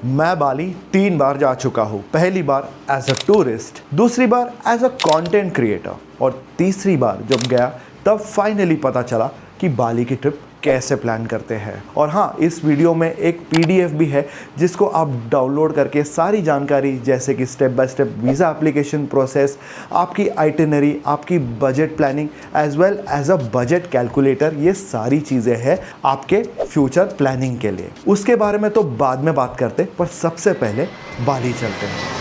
मैं बाली 3 बार जा चुका हूँ। पहली बार एज अ टूरिस्ट, दूसरी बार एज अ कंटेंट क्रिएटर और तीसरी बार जब गया तब फाइनली पता चला कि बाली की ट्रिप कैसे प्लान करते हैं। और हाँ, इस वीडियो में एक पीडीएफ भी है जिसको आप डाउनलोड करके सारी जानकारी जैसे कि step by step visa application process, आपकी आइटिनरी, आपकी budget planning as well as a budget calculator, ये सारी चीज़ें हैं आपके फ्यूचर प्लानिंग के लिए। उसके बारे में तो बाद में बात करते, पर सबसे पहले बाली चलते हैं।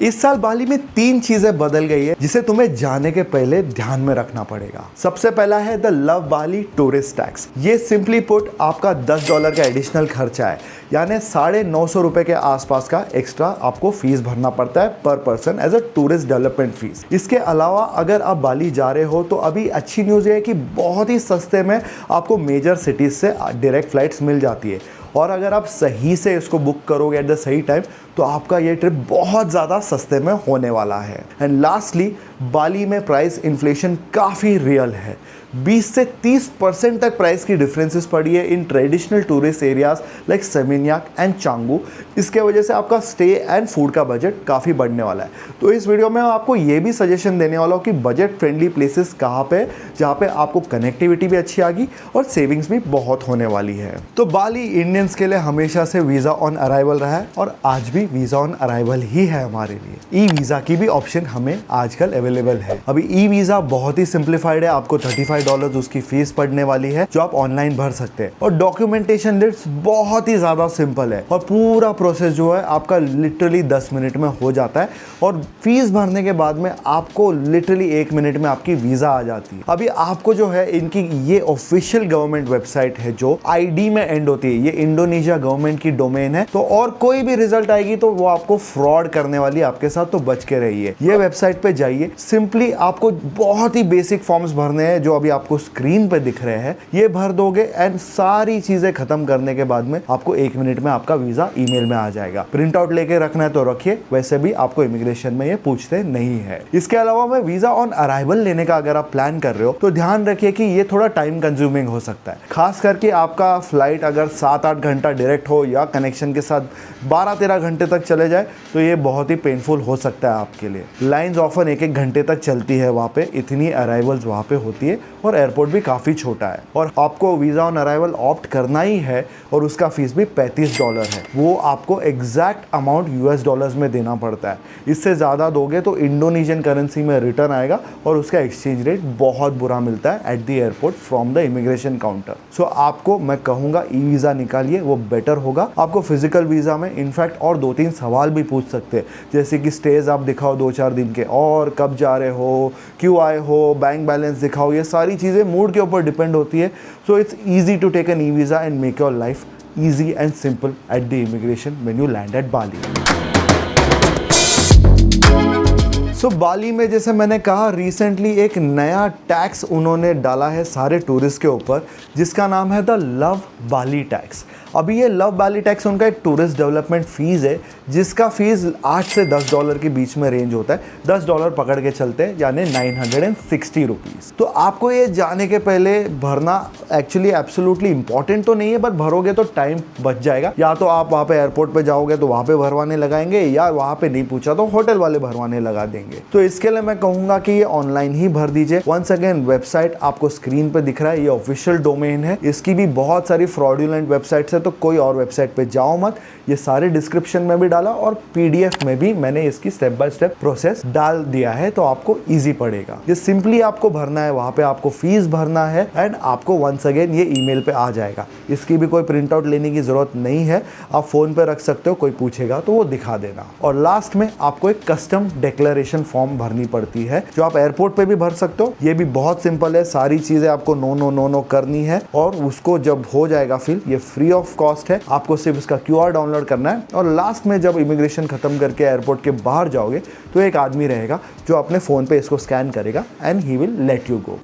इस साल बाली में 3 चीजें बदल गई है जिसे तुम्हें जाने के पहले ध्यान में रखना पड़ेगा। सबसे पहला है the love Bali tourist tax. ये सिंपली पुट आपका $10 का एडिशनल खर्चा है, यानी $950 के आसपास का एक्स्ट्रा आपको फीस भरना पड़ता है पर person as a tourist development fees. इसके अलावा अगर आप बाली जा रहे हो तो अभी अच्छी न्यूज़ है कि बहुत ही सस्ते में आपको मेजर सिटीज से डायरेक्ट फ्लाइट्स मिल जाती है, और अगर आप सही से इसको बुक करोगे एट द सही टाइम तो आपका ये ट्रिप बहुत ज़्यादा सस्ते में होने वाला है। एंड लास्टली, बाली में प्राइस इन्फ्लेशन काफ़ी रियल है। 20 से 30% तक प्राइस की डिफरेंसेस पड़ी है in traditional tourist areas like Seminyak and Canggu. इसके वजह से आपका स्टे एंड फूड का बजट काफ़ी बढ़ने वाला है। तो इस वीडियो में आपको ये भी सजेशन देने वाला हूँ कि बजट फ्रेंडली प्लेसेस कहाँ पे, जहाँ पे आपको कनेक्टिविटी भी अच्छी आएगी और सेविंग्स भी बहुत होने वाली है। तो बाली इंडियंस के लिए हमेशा से वीज़ा ऑन अराइवल रहा है और आज भी वीज़ा ऑन अराइवल ही है हमारे लिए। ई वीज़ा की भी ऑप्शन हमें आजकल अवेलेबल है। अभी ई वीज़ा बहुत ही सिंप्लीफाइड है, आपको $35 उसकी फीस पड़ने वाली है जो आप ऑनलाइन भर सकते हैं, और डॉक्यूमेंटेशन लिस्ट बहुत ही ज़्यादा सिंपल है और पूरा प्रोसेस जो है आपका लिटरली 10 मिनट में हो जाता है, और फीस भरने के बाद में आपको लिटरली 1 मिनट में आपकी वीज़ा आ जाती है। अभी आपको जो है इनकी ये ऑफिशियल गवर्नमेंट वेबसाइट है जो ID में एंड होती है, ये इंडोनेशिया गवर्नमेंट की डोमेन है, तो और कोई भी रिजल्ट आएगी तो वो आपको फ्रॉड करने वाली आपके साथ, तो बच के रहिए। ये वेबसाइट पे जाइए, सिंपली आपको बहुत ही बेसिक फॉर्म्स भरने हैं जो अभी आपको स्क्रीन पे दिख रहे हैं, ये भर दोगे एंड सारी चीजें खत्म करने के बाद में आपको 1 मिनट में आपका वीजा ईमेल में आ जाएगा। प्रिंट आउट लेके रखना है तो रखिए, वैसे भी आपको इमिग्रेशन में ये पूछते नहीं है। इसके अलावा में वीजा ऑन अराइवल लेने का अगर आप प्लान कर रहे हो तो ध्यान रखिए कि ये थोड़ा टाइम कंज्यूमिंग हो सकता है, खास करके आपका फ्लाइट अगर 7-8 घंटा डायरेक्ट हो या कनेक्शन के साथ 12-13 घंटे तक चले जाए तो ये बहुत ही पेनफुल हो सकता है आपके लिए। लाइंस ऑफन 1-1 घंटे तक चलती है वहाँ पे, इतनी अराइवल्स वहाँ पे होती है, और एयरपोर्ट भी काफ़ी छोटा है, और आपको वीज़ा ऑन अराइवल ऑप्ट करना ही है, और उसका फीस भी $35 है। वो आपको एग्जैक्ट अमाउंट US में देना पड़ता है। इससे ज़्यादा दोगे तो इंडोनेशियन करेंसी में रिटर्न आएगा और उसका एक्सचेंज रेट बहुत बुरा मिलता है at the airport from the immigration counter. So आपको मैं कहूँगा ई वीज़ा निकालिए, वो बेटर होगा। आपको फिजिकल वीज़ा में इनफैक्ट और 2-3 सवाल भी पूछ सकते हैं, जैसे कि स्टेज आप दिखाओ 2-4 दिन के, और कब जा रहे हो, क्यों आए हो, बैंक बैलेंस दिखाओ। ये सारी चीज़ें मूड के ऊपर डिपेंड होती है। So it's easy to take an e visa and make your life easy and simple at the immigration when you land at Bali. सो बाली में जैसे मैंने कहा, रिसेंटली एक नया टैक्स उन्होंने डाला है सारे टूरिस्ट के ऊपर, जिसका नाम है द लव बाली टैक्स। अभी ये लव बाली टैक्स उनका एक टूरिस्ट डेवलपमेंट फ़ीस है जिसका फ़ीस $8 से $10 के बीच में रेंज होता है। $10 पकड़ के चलते हैं, यानी 960 रुपीज़। तो आपको ये जाने के पहले भरना एक्चुअली एब्सोल्युटली इंपॉर्टेंट तो नहीं है, बट भरोगे तो टाइम बच जाएगा। या तो आप वहाँ पे एयरपोर्ट पे जाओगे तो वहाँ पे भरवाने लगाएंगे, या वहाँ पे नहीं पूछा तो होटल वाले भरवाने लगा देंगे। तो इसके लिए मैं कहूँगा कि ये ऑनलाइन ही भर दीजिए। वंस अगेन, वेबसाइट आपको स्क्रीन पे दिख रहा है, ये ऑफिशियल डोमेन है। इसकी भी बहुत सारी फ्रॉडुलेंट वेबसाइट्स है, तो कोई और वेबसाइट पे जाओ मत। ये सारे डिस्क्रिप्शन में भी डाला और पीडीएफ में भी मैंने इसकी स्टेप बाय स्टेप प्रोसेस डाल दिया है, तो आपको इजी पड़ेगा। ये सिंपली आपको भरना है, वहाँ पे आपको फीस भरना है एंड आपको वंस अगेन ये ईमेल पे आ जाएगा। इसकी भी कोई प्रिंट आउट लेने की जरूरत नहीं है, आप फोन पे रख सकते हो, कोई पूछेगा तो वो दिखा देना। और लास्ट में आपको एक कस्टम डिक्लेरेशन फॉर्म भरनी पड़ती है जो आप एयरपोर्ट पे भी भर सकते हो। ये भी बहुत सिंपल है, सारी चीजें आपको नो करनी है, और उसको जब हो जाएगा फिल, ये फ्री ऑफ कॉस्ट है। आपको सिर्फ इसका QR डाउनलोड करना है, और लास्ट में जब इमिग्रेशन खत्म करके एयरपोर्ट के बाहर जाओगे तो एक आदमी रहेगा जो अपने फोन पे इसको स्कैन करेगा and he will let you go.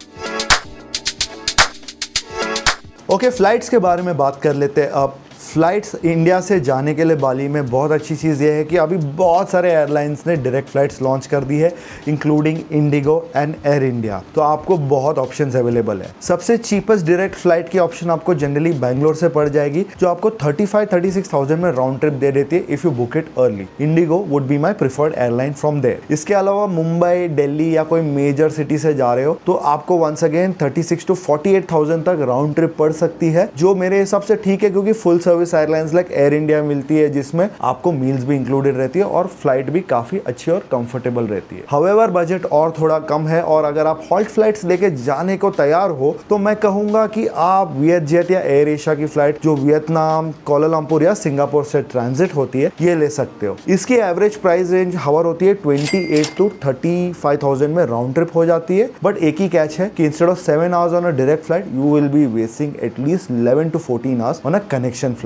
Okay, flights के बारे में बात कर लेते हैं अब। फ्लाइट्स इंडिया से जाने के लिए बाली में बहुत अच्छी चीज़ ये है कि अभी बहुत सारे एयरलाइंस ने डायरेक्ट फ्लाइट्स लॉन्च कर दी है, including Indigo and air India. तो आपको बहुत ऑप्शंस अवेलेबल है। सबसे चीपेस्ट डायरेक्ट फ्लाइट की ऑप्शन आपको जनरली बैंगलोर से पड़ जाएगी, जो आपको 35-36,000 में राउंड ट्रिप दे देती है if you book it early. IndiGo would be my preferred airline from there. इसके अलावा मुंबई, दिल्ली या कोई मेजर सिटी से जा रहे हो तो आपको वंस अगेन 36 to 48,000 तक राउंड ट्रिप पड़ सकती है, जो मेरे हिसाब से ठीक है, क्योंकि full service airlines like air India मिलती है जिसमें आपको मील्स भी इंक्लूडेड रहती है और फ्लाइट भी काफी अच्छी और कंफर्टेबल रहती है। हाउएवर बजट और थोड़ा कम है और अगर आप हॉल्ट फ्लाइट्स लेके जाने को तैयार हो तो मैं कहूंगा कि आप वियतजेट या एयर एशिया की फ्लाइट जो वियतनाम, कोलालमपुर या सिंगापुर से ट्रांजिट होती है ये ले सकते हो। इसकी एवरेज प्राइस रेंज हावर होती है 28 to 35,000 में राउंड ट्रिप हो जाती है। बट एक ही कैच है कि instead of 7 hours on a direct flight you will be wasting at least 11 to 14 hours on a connection flight.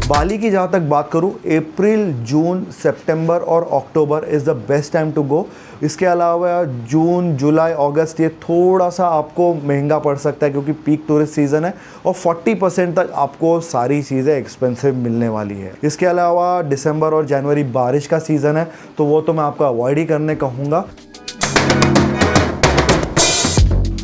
Bali की जहाँ तक बात करूँ, अप्रैल, जून, सितंबर और अक्टूबर is the best time to go. इसके अलावा जून, जुलाई, अगस्त ये थोड़ा सा आपको महंगा पड़ सकता है क्योंकि पीक टूरिस्ट सीज़न है और 40% तक आपको सारी चीज़ें एक्सपेंसिव मिलने वाली है। इसके अलावा दिसंबर और जनवरी बारिश का सीज़न है तो वो तो मैं आपको अवॉइड ही करने कहूँगा।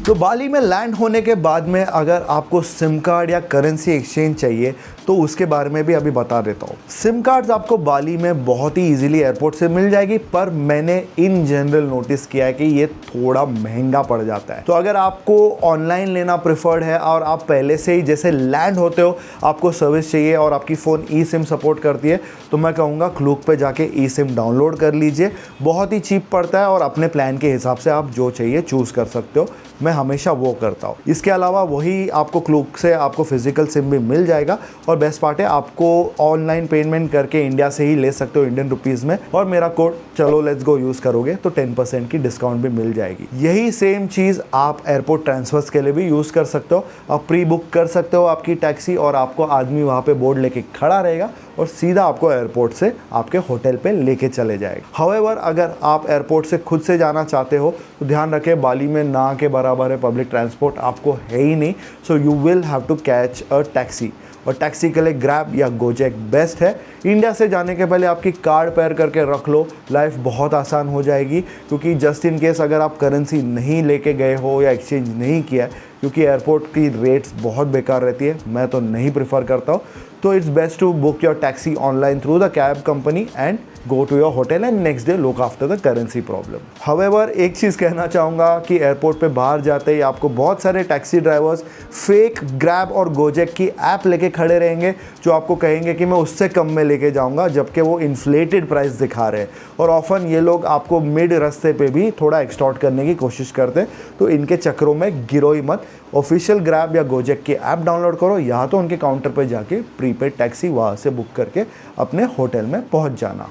तो बाली में लैंड होने के बाद में अगर आपको सिम कार्ड या करेंसी एक्सचेंज चाहिए तो उसके बारे में भी अभी बता देता हूँ। सिम कार्ड्स आपको बाली में बहुत ही इजीली एयरपोर्ट से मिल जाएगी, पर मैंने इन जनरल नोटिस किया है कि ये थोड़ा महंगा पड़ जाता है। तो अगर आपको ऑनलाइन लेना प्रेफर्ड है और आप पहले से ही जैसे लैंड होते हो आपको सर्विस चाहिए और आपकी फ़ोन ई सिम सपोर्ट करती है तो मैं कहूँगा क्लूक पे जाके ई सिम डाउनलोड कर लीजिए। बहुत ही चीप पड़ता है और अपने प्लान के हिसाब से आप जो चाहिए चूज़ कर सकते हो। मैं हमेशा वो करता हूँ। इसके अलावा वही आपको क्लूक से आपको फिजिकल सिम भी मिल जाएगा और बेस्ट पार्ट है आपको ऑनलाइन पेमेंट करके इंडिया से ही ले सकते हो इंडियन रुपीज़ में, और मेरा कोड चलो लेट्स गो यूज़ करोगे तो 10% की डिस्काउंट भी मिल जाएगी। यही सेम चीज़ आप एयरपोर्ट ट्रांसफर्स के लिए भी यूज़ कर सकते हो। आप प्री बुक कर सकते हो आपकी टैक्सी और आपको आदमी वहाँ पे बोर्ड लेके खड़ा रहेगा और सीधा आपको एयरपोर्ट से आपके होटल पे लेके चले जाएगा। हाउएवर अगर आप एयरपोर्ट से खुद से जाना चाहते हो तो ध्यान रखें बाली में ना के बराबर है पब्लिक ट्रांसपोर्ट आपको है ही नहीं, so you will have to catch a taxi. और टैक्सी के लिए ग्रैब या गोजेक बेस्ट है। इंडिया से जाने के पहले आपकी कार्ड पेयर करके रख लो, लाइफ बहुत आसान हो जाएगी, क्योंकि जस्ट इन केस अगर आप करेंसी नहीं लेके गए हो या एक्सचेंज नहीं किया है, क्योंकि एयरपोर्ट की रेट्स बहुत बेकार रहती है, मैं तो नहीं प्रेफर करता हूँ। तो it's best to book your taxi online through the cab company and go to your hotel and next day look after the currency problem. However, एक चीज़ कहना चाहूँगा कि एयरपोर्ट पे बाहर जाते ही आपको बहुत सारे टैक्सी ड्राइवर्स फेक ग्रैब और गोजेक की ऐप लेके खड़े रहेंगे जो आपको कहेंगे कि मैं उससे कम में लेके जाऊँगा, जबकि वो इन्फ्लेटेड प्राइस दिखा रहे हैं। और ऑफन ये लोग आपको मिड रास्ते पे भी थोड़ा एक्सटॉर्ट करने की कोशिश करते हैं, तो इनके चक्करों में गिरो ही मत। ऑफिशियल ग्रैब या गोजेक की ऐप डाउनलोड करो या तो उनके काउंटर पर जाके प्रीपेड टैक्सी वहाँ से बुक करके अपने होटल में पहुँच जाना।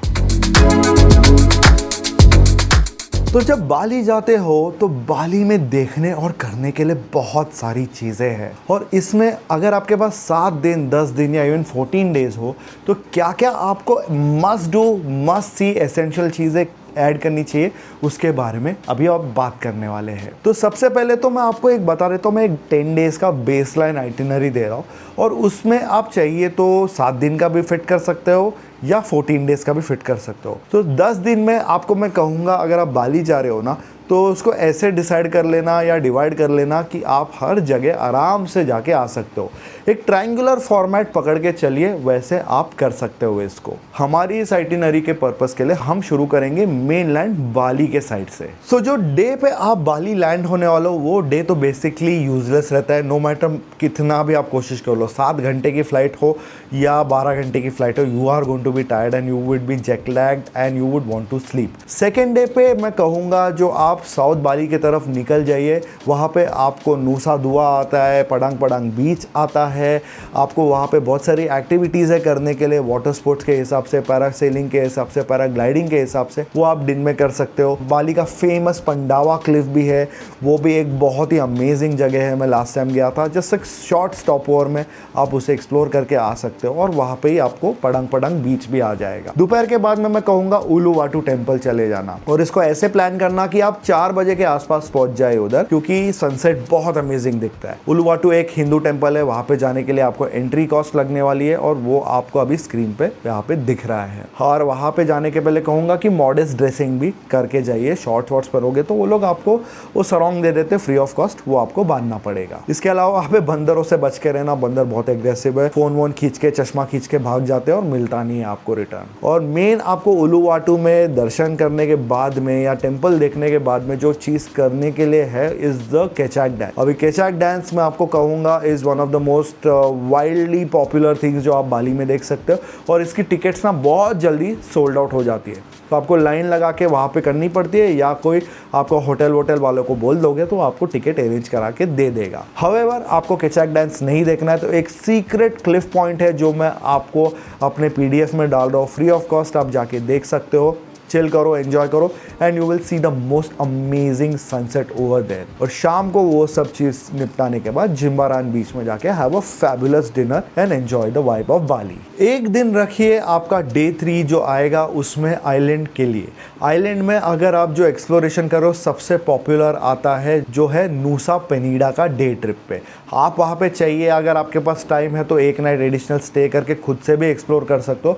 तो जब बाली जाते हो तो बाली में देखने और करने के लिए बहुत सारी चीज़ें हैं, और इसमें अगर आपके पास 7 दिन, 10 दिन या इवन 14 डेज हो तो क्या क्या आपको must do, must see essential चीज़ें ऐड करनी चाहिए उसके बारे में अभी आप बात करने वाले हैं। तो सबसे पहले तो मैं आपको एक बता देता हूँ, मैं एक 10 डेज का बेसलाइन आइटिनरी दे रहा हूँ और उसमें आप चाहिए तो 7 दिन का भी फिट कर सकते हो या 14 डेज का भी फिट कर सकते हो। तो 10 दिन में आपको मैं कहूँगा अगर आप बाली जा रहे हो ना तो उसको ऐसे डिसाइड कर लेना या डिवाइड कर लेना कि आप हर जगह आराम से जाके आ सकते हो। एक ट्रायंगुलर फॉर्मेट पकड़ के चलिए, वैसे आप कर सकते हो इसको। हमारी इस आइटिनरी के पर्पस के लिए हम शुरू करेंगे मेनलैंड बाली के साइड से। सो जो डे पे आप बाली लैंड होने वाले हो वो डे तो बेसिकली यूजलेस रहता है, नो मैटर कितना भी आप कोशिश कर लो। 7 घंटे की फ्लाइट हो या 12 घंटे की फ्लाइट हो, you are going to be tired and you would be jet lagged and you would want to sleep. Second day पे मैं कहूँगा जो आप साउथ बाली की तरफ निकल जाइए, वहाँ पे आपको नूसा दुआ आता है, पडांग पडांग बीच आता है, आपको वहाँ पे बहुत सारी एक्टिविटीज़ है करने के लिए, वाटर स्पोर्ट्स के हिसाब से, पैरासेलिंग के हिसाब से, पैराग्लाइडिंग के हिसाब से, वो आप दिन में कर सकते हो। बाली का फेमस पंडावा क्लिफ भी है, वो भी एक बहुत ही अमेजिंग जगह है, मैं लास्ट टाइम गया था। जस्ट एक शॉर्ट स्टॉप ओवर में आप उसे एक्सप्लोर करके आ सकते हो और वहाँ पे ही आपको पडांग पडांग बीच भी आ जाएगा। दोपहर के बाद में मैं कहूँगा उलुवाटू टेम्पल चले जाना, और इसको ऐसे प्लान करना कि आप 4 बजे के आसपास पहुंच जाए उधर, क्योंकि सनसेट बहुत अमेजिंग दिखता है। उलुवाटू एक हिंदू टेम्पल है, वहां पे जाने के लिए आपको एंट्री कॉस्ट लगने वाली है और वो आपको अभी स्क्रीन पे यहाँ पे दिख रहा है। और वहां पे जाने के पहले कहूंगा कि मॉडेस्ट ड्रेसिंग भी करके जाइए। शॉर्ट वॉर्ट्स पहनोगे तो वो लोग आपको वो सरौंग दे देते फ्री ऑफ कॉस्ट, वो आपको बांधना पड़ेगा। इसके अलावा वहाँ पे बंदरों से बच के रहना, बंदर बहुत एग्रेसिव है, फोन वोन खींच के चश्मा खींच के भाग जाते हैं और मिलता नहीं है आपको रिटर्न। और मेन आपको उलुवाटू में दर्शन करने के बाद में या टेम्पल देखने के बाद में जो चीज करने के लिए है इज द केचाक डांस। अभी केचाक डांस मैं आपको कहूंगा is one of the most wildly popular things जो आप बाली में देख सकते हो, और इसकी टिकट्स ना बहुत जल्दी सोल्ड आउट हो जाती है। तो आपको लाइन लगा के वहाँ पे करनी पड़ती है, या कोई आपको होटल वोटल वालों को बोल दोगे तो आपको टिकट अरेंज करा के दे देगा। हाउएवर आपको केचाक डांस नहीं देखना है तो एक सीक्रेट क्लिफ पॉइंट है जो मैं आपको अपने PDF में डाल रहा हूँ, फ्री ऑफ कॉस्ट आप जाके देख सकते हो। चिल करो, एंजॉय करो and you will see the most amazing sunset over there. और शाम को वो सब चीज़ निपटाने के बाद जिम्बारान बीच में जाके have a fabulous dinner and enjoy the vibe of Bali. एक दिन रखिए आपका डे 3 जो आएगा उसमें आइलैंड के लिए। आइलैंड में अगर आप जो एक्सप्लोरेशन करो सबसे पॉपुलर आता है जो है नूसा पेनिडा का डे ट्रिप पे। आप वहाँ पे चाहिए, अगर आपके पास टाइम है तो एक नाइट एडिशनल स्टे करके खुद से भी एक्सप्लोर कर सकते हो,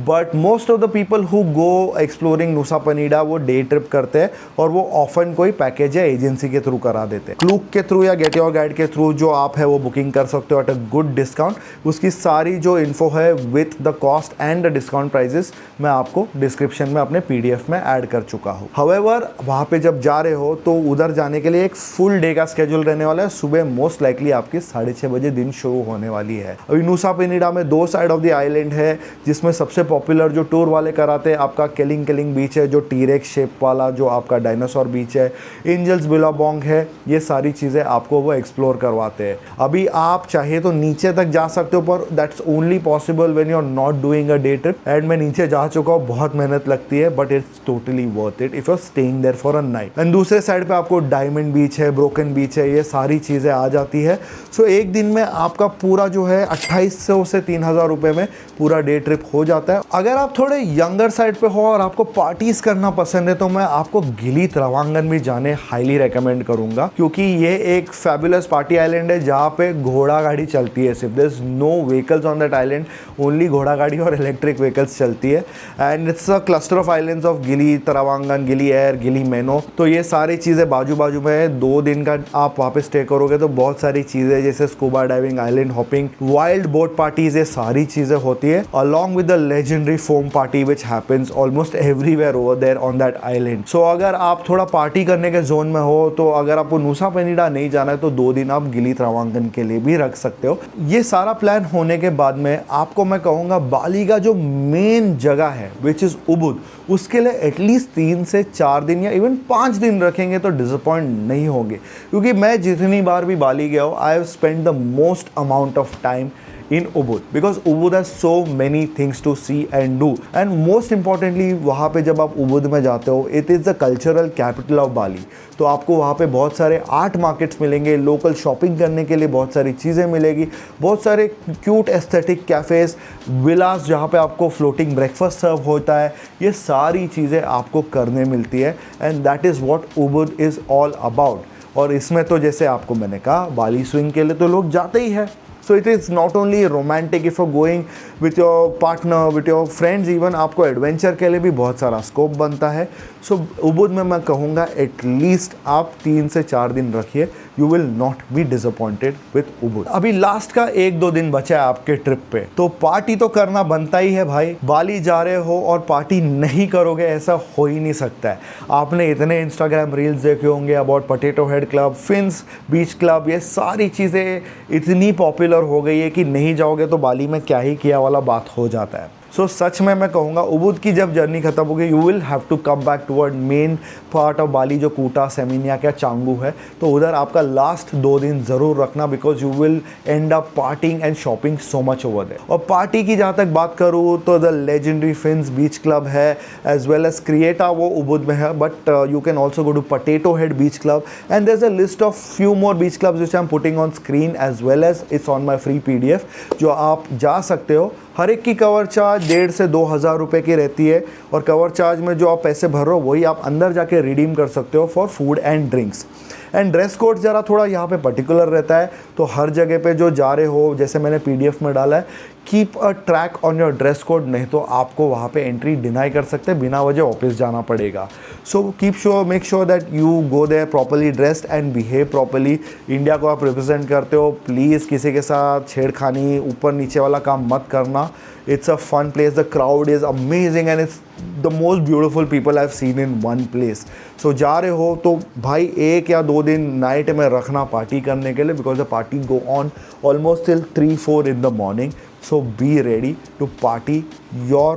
but most of the people who go exploring नूसा Penida वो डे ट्रिप करते हैं और वो ऑफन कोई पैकेज या एजेंसी के थ्रू करा देते हैं। क्लूक के थ्रू या गेट योर गाइड के थ्रू जो आप है वो बुकिंग कर सकते हो एट अ गुड डिस्काउंट। उसकी सारी जो इन्फो है with the cost and the discount prices मैं आपको डिस्क्रिप्शन में अपने PDF में ऐड कर चुका हूँ। हाउएवर वहाँ पे जब जा रहे हो तो उधर जाने के लिए एक फुल डे का स्केड्यूल रहने वाला है। सुबह मोस्ट लाइकली आपकी 6:30 बजे दिन शुरू होने वाली है। अभी नूसा पेनिडा में 2 साइड ऑफ द आइलैंड है, जिसमें सबसे पॉपुलर जो टूर वाले कराते हैं आपका केलिंग केलिंग बीच है, जो टीरेक्स शेप वाला जो आपका डायनासोर बीच है, एंजल्स बिलाबोंग है, ये सारी चीज़ें आपको वो एक्सप्लोर करवाते हैं। अभी आप चाहे तो नीचे तक जा सकते हो, पर that's only possible when you are not doing a day trip. And मैं नीचे जा चुका हूँ, बहुत मेहनत लगती है, but it's totally worth it if you are staying there for a night. And दूसरे साइड पे आपको डायमंड बीच है, ब्रोकन बीच है, ये सारी चीज़ें आ जाती है। सो एक दिन में आपका पूरा जो है 2800 से 3000 रुपये में पूरा डे ट्रिप हो जाता है। अगर आप थोड़े यंगर साइड पे हो और आपको पार्टीज करना पसंद है तो मैं आपको गिली त्रवांगन भी जाने हाईली रेकमेंड करूंगा, क्योंकि ये एक फैबुलस पार्टी आइलैंड है जहाँ पे घोड़ा गाड़ी चलती है सिर्फ। There is no vehicles on that island, only घोड़ा गाड़ी और इलेक्ट्रिक व्हीकल्स चलती है। And it's a cluster of islands of Gili Trawangan, गिली एयर, गिली मैनो। तो ये सारी चीज़ें बाजू बाजू में है। 2 दिन का आप वहाँ पे स्टे करोगे तो बहुत सारी चीज़ें जैसे scuba diving, island hopping, wild boat parties, ये सारी चीज़ें होती है along with the legendary foam party which happens almost everywhere over there on that island. So अगर आप थोड़ा पार्टी करने के जोन में हो तो अगर आपको नूसा पेनिडा नहीं जाना है तो 2 दिन आप गिली त्रवांगन के लिए भी रख सकते हो। ये सारा प्लान होने के बाद में आपको मैं कहूँगा बाली का जो मेन जगह है विच इज़ उबुद, उसके लिए एटलीस्ट 3 से 4 दिन या इवन 5 दिन रखेंगे तो डिसअपॉइंट नहीं होंगे। क्योंकि मैं जितनी बार भी बाली गया हूँ I have spend the most amount of time in Ubud because Ubud has so many things to see and do, and most importantly वहाँ पे जब आप Ubud में जाते हो it is the cultural capital of Bali। तो आपको वहाँ पे बहुत सारे आर्ट मार्केट्स मिलेंगे, लोकल शॉपिंग करने के लिए बहुत सारी चीज़ें मिलेगी, बहुत सारे क्यूट एस्थेटिक कैफ़ेज़, विलास जहाँ पे आपको फ्लोटिंग ब्रेकफास्ट सर्व होता है, ये सारी चीज़ें आपको करने मिलती है। And that is what Ubud is all about. और इसमें तो जैसे आपको मैंने कहा बाली स्विंग के लिए तो लोग जाते ही हैं। So it is not only romantic if you're going with your partner, with your friends even, आपको एडवेंचर के लिए भी बहुत सारा स्कोप बनता है। सो उबुद में मैं कहूँगा एटलीस्ट आप 3 से 4 दिन रखिए, you will not be disappointed with Ubud. अभी लास्ट का 1-2 दिन बचा है आपके ट्रिप पे, तो पार्टी तो करना बनता ही है भाई। बाली जा रहे हो और पार्टी नहीं करोगे ऐसा हो ही नहीं सकता है। आपने इतने इंस्टाग्राम रील्स देखे होंगे about potato head club, fins beach club, ये सारी चीज़ें इतनी पॉपुलर हो गई है कि नहीं जाओगे तो बाली में क्या ही किया वाला बात हो जाता है। सो सच में मैं कहूँगा उबुद की जब जर्नी खत्म होगी you will have to come back toward main part of Bali जो कूटा, सेमिनिया क्या चांगू है, तो उधर आपका लास्ट 2 दिन ज़रूर रखना because you will end up partying and shopping so much over there. और पार्टी की जहाँ तक बात करूँ तो the legendary Finns beach club है एज वेल एज क्रिएटा, वो उबुद में है, but you can also go to Potato Head beach club and there is a list of few more beach clubs which I am putting on screen as well as it's on my free PDF जो आप जा सकते हो। हर एक की cover charge 1,500 से 2,000 रुपये की रहती है, और कवर चार्ज में जो आप पैसे भर रहे हो वही आप अंदर जाके रिडीम कर सकते हो for food and drinks. And dress code ज़रा थोड़ा यहाँ पे पर्टिकुलर रहता है, तो हर जगह पे जो जा रहे हो, जैसे मैंने PDF में डाला है, keep a track on your dress code, नहीं तो आपको वहाँ पे एंट्री डिनाई कर सकते हैं, बिना वजह ऑफिस जाना पड़ेगा। So make sure that you go there properly dressed and behave properly. India को आप रिप्रेजेंट करते हो, प्लीज़ किसी के साथ छेड़खानी, ऊपर नीचे वाला काम मत करना। It's a fun place, the crowd is amazing and it's the most beautiful people I've seen in one place. So जा रहे हो तो भाई 1 या 2 दिन नाइट में रखना पार्टी करने के लिए, because the party go on almost till 3-4 in the morning. So be ready to party your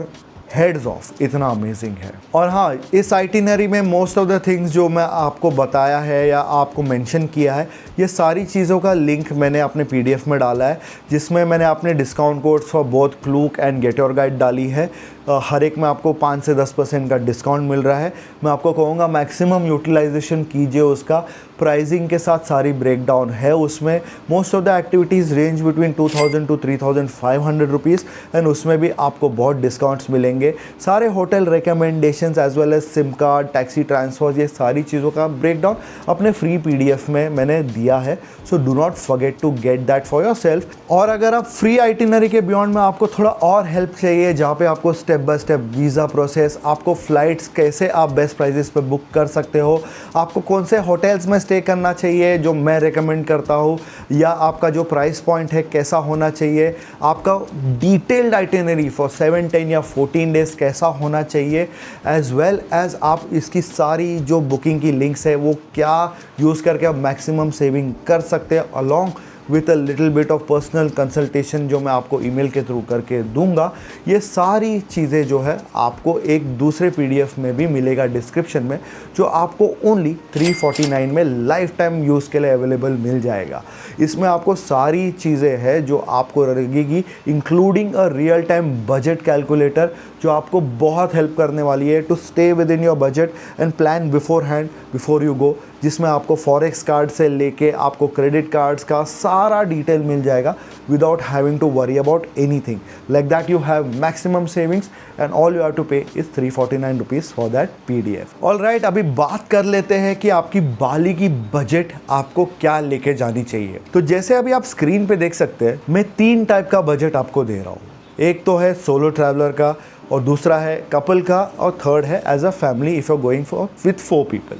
heads of, इतना अमेजिंग है। और हाँ, इस आइटिनरी में मोस्ट ऑफ द थिंग्स जो मैं आपको बताया है या आपको मेंशन किया है, ये सारी चीज़ों का लिंक मैंने अपने PDF में डाला है, जिसमें मैंने अपने discount codes for both Klook and get your guide डाली है। हर एक में आपको 5 से 10% का डिस्काउंट मिल रहा है। मैं आपको कहूँगा मैक्सिमम यूटिलाइजेशन कीजिए उसका। प्राइसिंग के साथ सारी ब्रेकडाउन है उसमें। Most of the activities range between 2,000 to 3,500 rupees, and उसमें भी आपको बहुत डिस्काउंट्स मिलेंगे। सारे hotel recommendations as well as sim card, taxi transfer, ये सारी चीज़ों का ब्रेकडाउन अपने फ्री PDF में मैंने दिया है। So do not forget to get that for yourself. और अगर आप फ्री आइटिनरी के बियॉन्ड में आपको थोड़ा और हेल्प चाहिए, जहाँ पे आपको step by step visa process, आपको फ़्लाइट्स कैसे आप बेस्ट प्राइजेस पे बुक कर सकते हो, आपको कौन से होटल्स में स्टे करना चाहिए जो मैं रेकमेंड करता हूँ, या आपका जो प्राइस पॉइंट है कैसा होना चाहिए, आपका डिटेल्ड आइटिनरी फॉर 7, 10 या 14 डेज कैसा होना चाहिए, एज वेल एज आप इसकी सारी जो बुकिंग की लिंक्स है वो क्या यूज़ करके आप मैक्सिमम सेविंग कर सकते हैं, along with a little bit of personal consultation जो मैं आपको ईमेल के थ्रू करके दूंगा। ये सारी चीज़ें जो है आपको एक दूसरे PDF में भी मिलेगा डिस्क्रिप्शन में, जो आपको ओनली 349 में लाइफ टाइम यूज़ के लिए अवेलेबल मिल जाएगा। इसमें आपको सारी चीज़ें हैं जो आपको लगेगी, including a real time budget calculator, जो आपको बहुत हेल्प करने वाली है to stay within your budget and plan beforehand before you go, जिसमें आपको फॉरेक्स कार्ड से लेके आपको क्रेडिट कार्ड्स का सारा डिटेल मिल जाएगा without having to worry about anything. Like that you have maximum savings and all you have to pay is 349 rupees for that PDF। All right, अभी बात कर लेते हैं कि आपकी बाली की बजट आपको क्या लेके जानी चाहिए। तो जैसे अभी आप स्क्रीन पे देख सकते हैं, मैं 3 टाइप का बजट आपको दे रहा हूँ। एक तो है सोलो ट्रैवलर का, और दूसरा है कपल का, और थर्ड है as a family if you are going for with 4 people.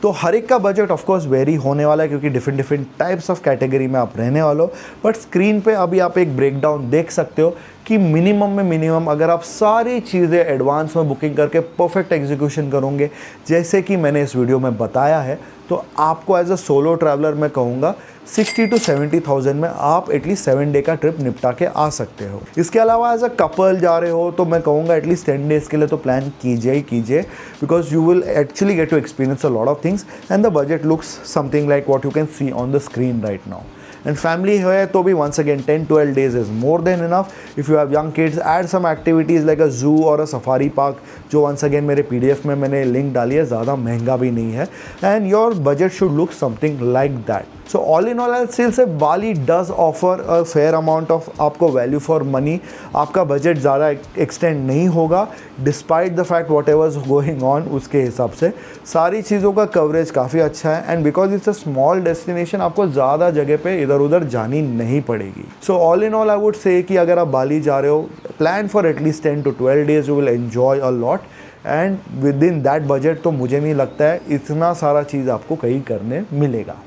तो हर एक का बजट ऑफ कोर्स वेरी होने वाला है, क्योंकि डिफरेंट टाइप्स ऑफ कैटेगरी में आप रहने वाले हो। बट स्क्रीन पे अभी आप एक ब्रेकडाउन देख सकते हो कि मिनिमम में मिनिमम अगर आप सारी चीज़ें एडवांस में बुकिंग करके परफेक्ट एग्जीक्यूशन करोगे, जैसे कि मैंने इस वीडियो में बताया है, तो आपको एज अ सोलो ट्रैवलर मैं कहूँगा 60 to 70,000 में आप एटलीस्ट 7 डे का ट्रिप निपटा के आ सकते हो। इसके अलावा एज अ कपल जा रहे हो तो मैं कहूँगा एटलीस्ट 10 डेज़ के लिए तो प्लान कीजिए ही कीजिए, because you will actually get to experience a lot of things and the budget looks something like what you can see on the screen right now. And family है तो भी once again 10-12 days is more than enough. If you have young kids, add some activities like a zoo or a safari park, जो once again मेरे PDF में मैंने link डाली है, ज़्यादा महंगा भी नहीं है, and your budget should look something like that. So all in all, I'll still say Bali does offer a fair amount of आपको value for money. आपका बजट ज़्यादा एक्सटेंड नहीं होगा despite the fact what averse going on. उसके हिसाब से सारी चीज़ों का कवरेज काफ़ी अच्छा है, and because it's a small destination आपको ज़्यादा जगह पे इधर उधर जानी नहीं पड़ेगी। So all in all I would say कि अगर आप बाली जा रहे हो, plan for at least 10 to 12 days, you will enjoy a lot, and with in that budget तो मुझे नहीं लगता है इतना सारा चीज़ आपको कहीं करने मिलेगा।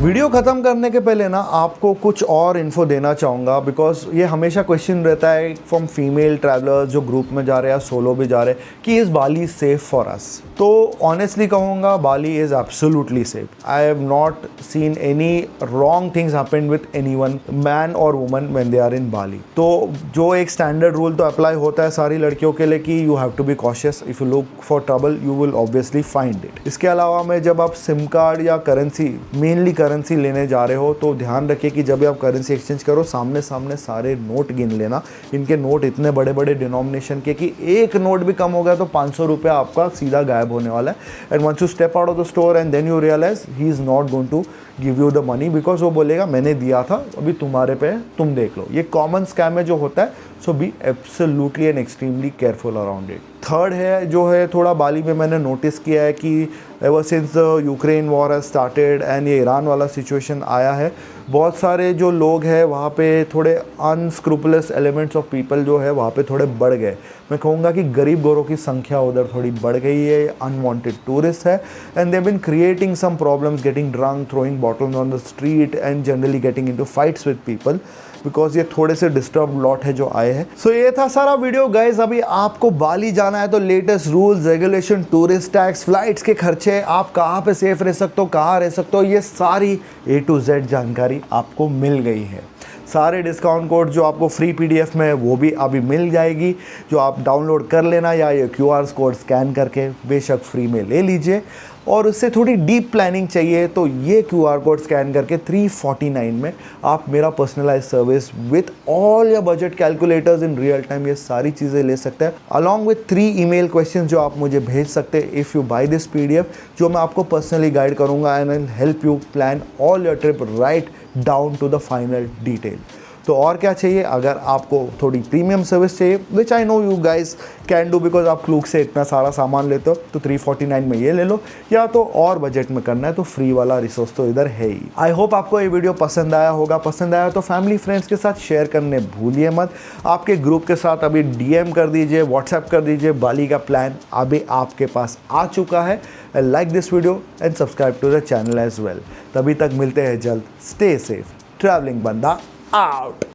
वीडियो ख़त्म करने के पहले ना आपको कुछ और इन्फो देना चाहूँगा, बिकॉज ये हमेशा क्वेश्चन रहता है फ्रॉम फीमेल ट्रैवलर्स जो ग्रुप में जा रहे हैं, सोलो भी जा रहे हैं, कि is Bali safe for us. तो ऑनेस्टली कहूँगा Bali is absolutely safe. I have not seen any wrong things happen with anyone, man और woman, when they are in Bali. तो जो एक स्टैंडर्ड रूल तो अप्लाई होता है सारी लड़कियों के लिए कि you have to be cautious, if you look for trouble you will obviously find it. इसके अलावा में जब आप सिम कार्ड या करेंसी, मेनली करेंसी लेने जा रहे हो तो ध्यान रखिए कि जब भी आप करेंसी एक्सचेंज करो सामने सामने सारे नोट गिन लेना। इनके नोट इतने बड़े बड़े डिनोमिनेशन के कि एक नोट भी कम हो गया तो 500 रुपया आपका सीधा गायब होने वाला है। And once you step out of the store and then you realise he is not going to give you the money, because वो बोलेगा मैंने दिया था अभी तुम्हारे पे है, तुम देख लो। ये कॉमन स्कैम है जो होता है, so be absolutely and extremely careful around it. Third है जो है थोड़ा बाली में मैंने नोटिस किया है कि ever since the Ukraine war has started and ये ईरान वाला सिचुएशन आया है, बहुत सारे जो लोग हैं वहाँ पे थोड़े अनस्क्रूपलस एलिमेंट्स ऑफ पीपल जो है वहाँ पे थोड़े बढ़ गए। मैं कहूँगा कि गरीब गोरों की संख्या उधर थोड़ी बढ़ गई है, अनवांटेड टूरिस्ट है and they been creating some problems, getting drunk, throwing bottles on the street and generally getting into fights with people, because ये थोड़े से डिस्टर्ब लॉट है जो आए हैं। सो ये था सारा वीडियो गाइज। अभी आपको बाली जाना है तो latest rules, regulation, tourist tax, flights के खर्चे, आप कहाँ पे सेफ रह सकते हो, कहाँ रह सकते हो, ये सारी A to Z जानकारी आपको मिल गई है। सारे डिस्काउंट कोड जो आपको फ्री PDF में है वो भी अभी मिल जाएगी, जो आप डाउनलोड कर लेना या ये QR कोड स्कैन करके बेशक फ्री में ले लीजिए। और उससे थोड़ी डीप प्लानिंग चाहिए तो ये QR कोड स्कैन करके 349 में आप मेरा personalise service with all your budget calculators in real time ये सारी चीज़ें ले सकते हैं, अलॉन्ग विथ 3 ईमेल क्वेश्चन जो आप मुझे भेज सकते हैं if you buy this PDF, जो मैं आपको पर्सनली गाइड करूँगा and will help you plan all your trip right down to the final detail. तो और क्या चाहिए, अगर आपको थोड़ी प्रीमियम सर्विस चाहिए which I know you guys can do because आप क्लूक से इतना सारा सामान लेते हो, तो 349 में ये ले लो, या तो और बजट में करना है तो फ्री वाला रिसोर्स तो इधर है ही। आई होप आपको ये वीडियो पसंद आया होगा, पसंद आया तो फैमिली फ्रेंड्स के साथ शेयर करने भूलिए मत, आपके ग्रुप के साथ अभी DM कर दीजिए, व्हाट्सएप कर दीजिए, बाली का प्लान अभी आपके पास आ चुका है। Like this video and subscribe to the channel as well. तभी तक मिलते हैं जल्द, स्टे सेफ, ट्रैवलिंग बंदा out.